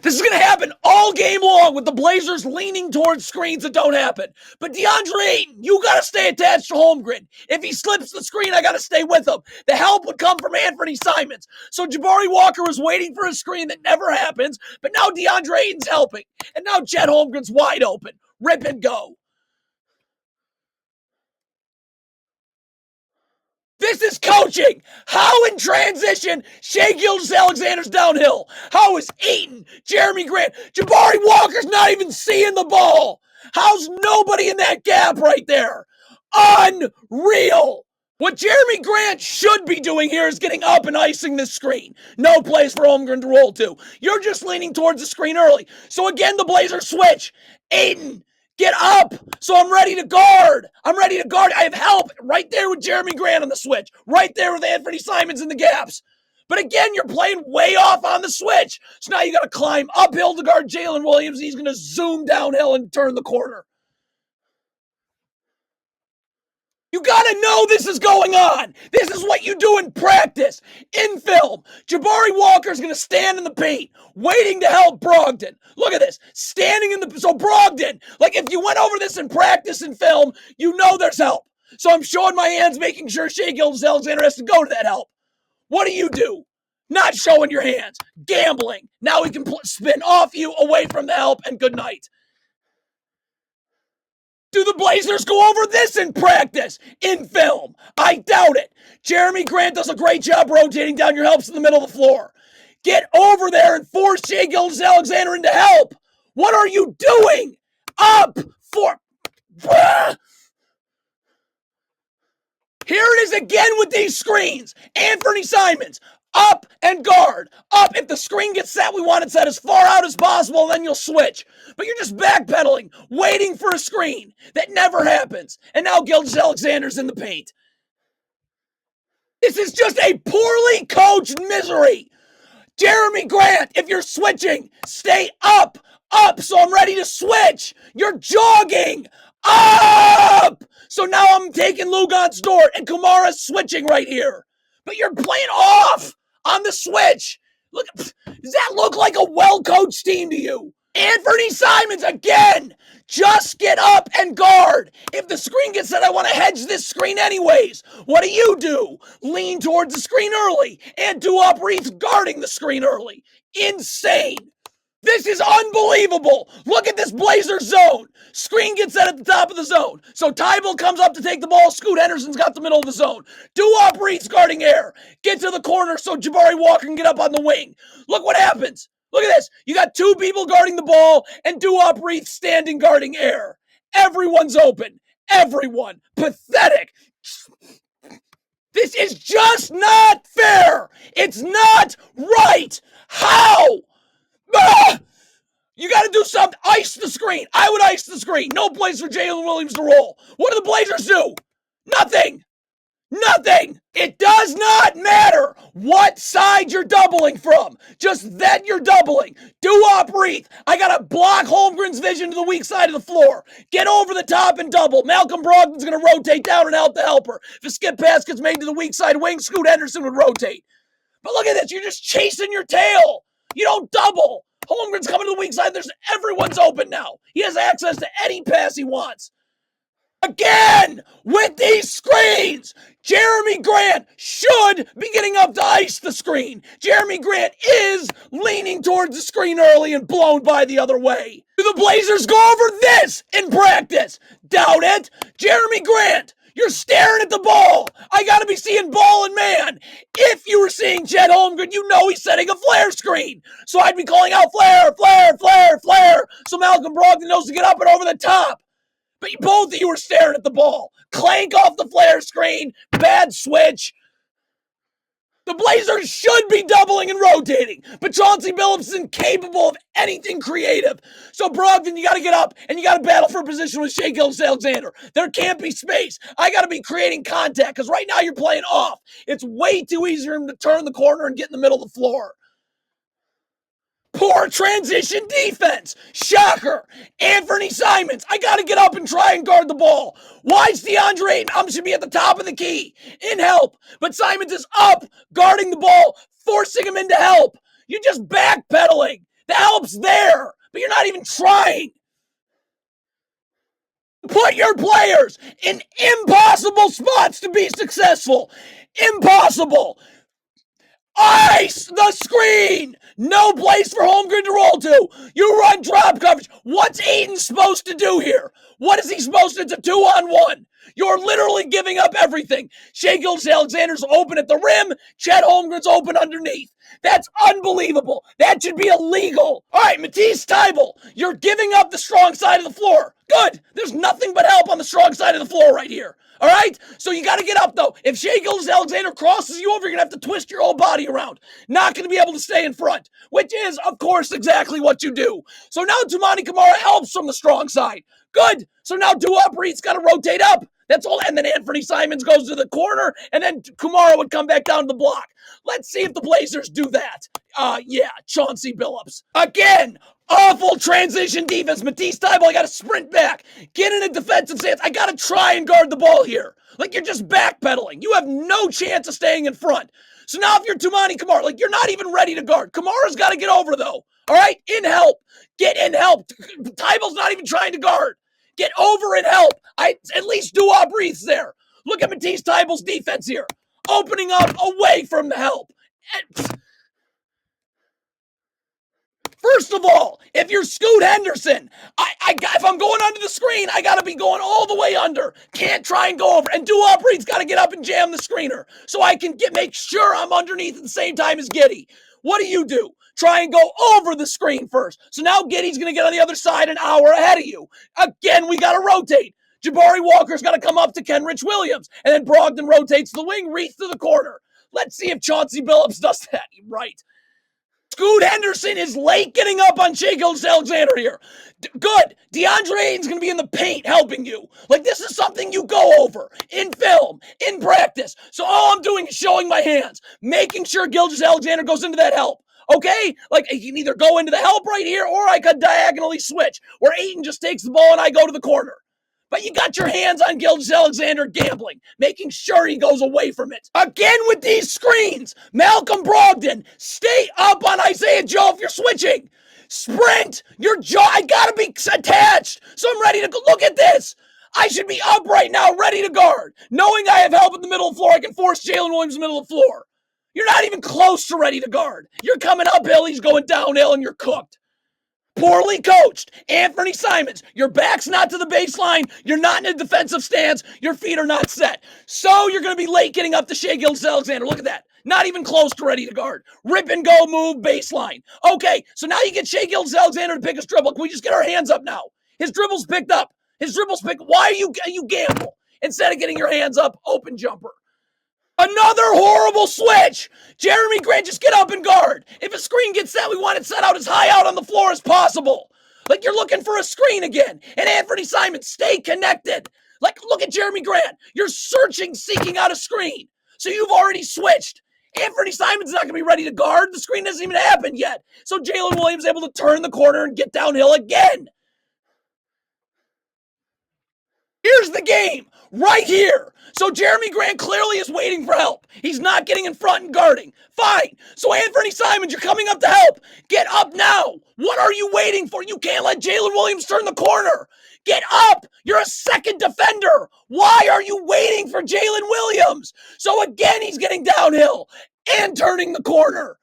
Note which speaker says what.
Speaker 1: This is going to happen all game long with the Blazers leaning towards screens that don't happen. But DeAndre Ayton, you got to stay attached to Holmgren. If he slips the screen, I got to stay with him. The help would come from Anthony Simons. So Jabari Walker was waiting for a screen that never happens, but now DeAndre Ayton's helping. And now Chet Holmgren's wide open. Rip and go. This is coaching. How in transition, Shai Gilgeous-Alexander's downhill? How is Ayton, Jeremy Grant, Jabari Walker's not even seeing the ball? How's nobody in that gap right there? Unreal. What Jeremy Grant should be doing here is getting up and icing this screen. No place for Holmgren to roll to. You're just leaning towards the screen early. So again, the Blazers switch. Ayton, get up, so I'm ready to guard. I have help right there with Jeremy Grant on the switch. Right there with Anthony Simons in the gaps. But again, you're playing way off on the switch. So now you got to climb uphill to guard Jalen Williams. He's going to zoom downhill and turn the corner. You gotta know this is going on. This is what you do in practice. In film, Jabari Walker's gonna stand in the paint, waiting to help Brogdon. Look at this, standing in the, so Brogdon, like if you went over this in practice and film, you know there's help. So I'm showing my hands, making sure Shai Gilgeous-Alexander has to go to that help. What do? Not showing your hands, gambling. Now he can spin off you, away from the help, and good night. Do the Blazers go over this in practice, in film? I doubt it. Jeremy Grant does a great job rotating down your helps in the middle of the floor. Get over there and force Shai Gilgeous-Alexander into help. What are you doing? Up for... Here it is again with these screens. Anthony Simons, up and guard. Up. If the screen gets set, we want it set as far out as possible, and then you'll switch. But you're just backpedaling, waiting for a screen. That never happens. And now Gilgeous-Alexander's in the paint. This is just a poorly coached misery. Jeremy Grant, if you're switching, stay up. So I'm ready to switch. You're jogging. Up! So now I'm taking Luguentz Dort and Kumara's switching right here. But you're playing off on the switch. Look, does that look like a well-coached team to you? Anthony Simons, again, just get up and guard. If the screen gets set, I want to hedge this screen anyways. What do? Lean towards the screen early and Duop Reath guarding the screen early. Insane. This is unbelievable. Look at this Blazer zone. Screen gets set at the top of the zone. So Tybalt comes up to take the ball. Scoot Henderson's got the middle of the zone. Duop Reath's guarding air. Get to the corner so Jabari Walker can get up on the wing. Look what happens. Look at this. You got two people guarding the ball and Duop Reath standing guarding air. Everyone's open. Everyone. Pathetic. This is just not fair. It's not right. How? You got to do something. Ice the screen. I would ice the screen. No place for Jalen Williams to roll. What do the Blazers do? Nothing. It does not matter what side you're doubling from. Just that you're doubling. Duop Reath. I got to block Holmgren's vision to the weak side of the floor. Get over the top and double. Malcolm Brogdon's going to rotate down and help the helper. If a skip pass gets made to the weak side wing, Scoot Henderson would rotate. But look at this. You're just chasing your tail. You don't double. Holmgren's coming to the weak side. Everyone's open now. He has access to any pass he wants. Again, with these screens, Jeremy Grant should be getting up to ice the screen. Jeremy Grant is leaning towards the screen early and blown by the other way. Do the Blazers go over this in practice? Doubt it. Jeremy Grant, you're staring at the ball. I got to be seeing ball and man. If you were seeing Chet Holmgren, you know he's setting a flare screen. So I'd be calling out flare. So Malcolm Brogdon knows to get up and over the top. But both of you were staring at the ball. Clank off the flare screen. Bad switch. The Blazers should be doubling and rotating, but Chauncey Billups is incapable of anything creative. So Brogdon, you got to get up and you got to battle for position with Shai Gilgeous-Alexander. There can't be space. I got to be creating contact because right now you're playing off. It's way too easy for him to turn the corner and get in the middle of the floor. Poor transition defense. Shocker. Anthony Simons. I got to get up and try and guard the ball. Why is DeAndre Ayton should be at the top of the key in help? But Simons is up, guarding the ball, forcing him into help. You're just backpedaling. The help's there, but you're not even trying. Put your players in impossible spots to be successful. Impossible. Ice the screen! No place for Holmgren to roll to. You run drop coverage. What's Ayton supposed to do here? What is he supposed to do? It's a 2-on-1. You're literally giving up everything. Shai Gilgeous-Alexander's open at the rim. Chet Holmgren's open underneath. That's unbelievable. That should be illegal. All right, Matisse Thybulle, you're giving up the strong side of the floor. Good. There's nothing but help on the strong side of the floor right here. All right? So you got to get up, though. If Shai Gilgeous-Alexander crosses you over, you're going to have to twist your whole body around. Not going to be able to stay in front, which is, of course, exactly what you do. So now Toumani Camara helps from the strong side. Good. So now Duapre's got to rotate up. That's all. And then Anthony Simons goes to the corner, and then Camara would come back down to the block. Let's see if the Blazers do that. Yeah, Chauncey Billups. Again, awful transition defense. Matisse Thybulle, I got to sprint back. Get in a defensive stance. I got to try and guard the ball here. Like, you're just backpedaling. You have no chance of staying in front. So now if you're Toumani Camara, like, you're not even ready to guard. Kamara's got to get over, though. All right? In help. Get in help. Thybulle's not even trying to guard. Get over and help. At least Duapre's there. Look at Matisse Thybulle's defense here. Opening up away from the help. First of all, if you're Scoot Henderson, if I'm going under the screen, I got to be going all the way under. Can't try and go over. And Duapre's got to get up and jam the screener so I can make sure I'm underneath at the same time as Giddey. What do? Try and go over the screen first. So now Giddey's going to get on the other side an hour ahead of you. Again, we got to rotate. Jabari Walker's got to come up to Kenrich Williams. And then Brogdon rotates the wing, Reese to the corner. Let's see if Chauncey Billups does that. Right. Scoot Henderson is late getting up on Shai Gilgeous-Alexander here. Good. DeAndre Ayton's going to be in the paint helping you. Like, this is something you go over in film, in practice. So all I'm doing is showing my hands, making sure Gilgeous-Alexander goes into that help. Okay? Like, he can either go into the help right here, or I could diagonally switch, where Ayton just takes the ball and I go to the corner. But you got your hands on Gilgeous-Alexander gambling, making sure he goes away from it. Again with these screens, Malcolm Brogdon, stay up on Isaiah Joe if you're switching. Sprint, your jaw, I gotta be attached, so I'm ready to go. Look at this. I should be up right now, ready to guard. Knowing I have help in the middle of the floor, I can force Jalen Williams in the middle of the floor. You're not even close to ready to guard. You're coming uphill, he's going downhill, and you're cooked. Poorly coached. Anthony Simons, your back's not to the baseline. You're not in a defensive stance. Your feet are not set. So you're going to be late getting up to Shai Gilgeous-Alexander. Look at that. Not even close to ready to guard. Rip and go move baseline. Okay, so now you get Shai Gilgeous-Alexander to pick his dribble. Can we just get our hands up now? His dribble's picked up. Why are you gamble instead of getting your hands up? Open jumper. Another horrible switch. Jeremy Grant, just get up and guard. If a screen gets set, we want it set out as high out on the floor as possible. Like, you're looking for a screen again. And Anthony Simons, stay connected. Like, look at Jeremy Grant. You're seeking out a screen. So you've already switched. Anthony Simons is not going to be ready to guard. The screen hasn't even happened yet. So Jalen Williams is able to turn the corner and get downhill again. Here's the game. Right here. So Jeremy Grant clearly is waiting for help. He's not getting in front and guarding. Fine. So Anthony Simons, you're coming up to help. Get up now. What are you waiting for? You can't let Jalen Williams turn the corner. Get up. You're a second defender. Why are you waiting for Jalen Williams? So again, he's getting downhill and turning the corner.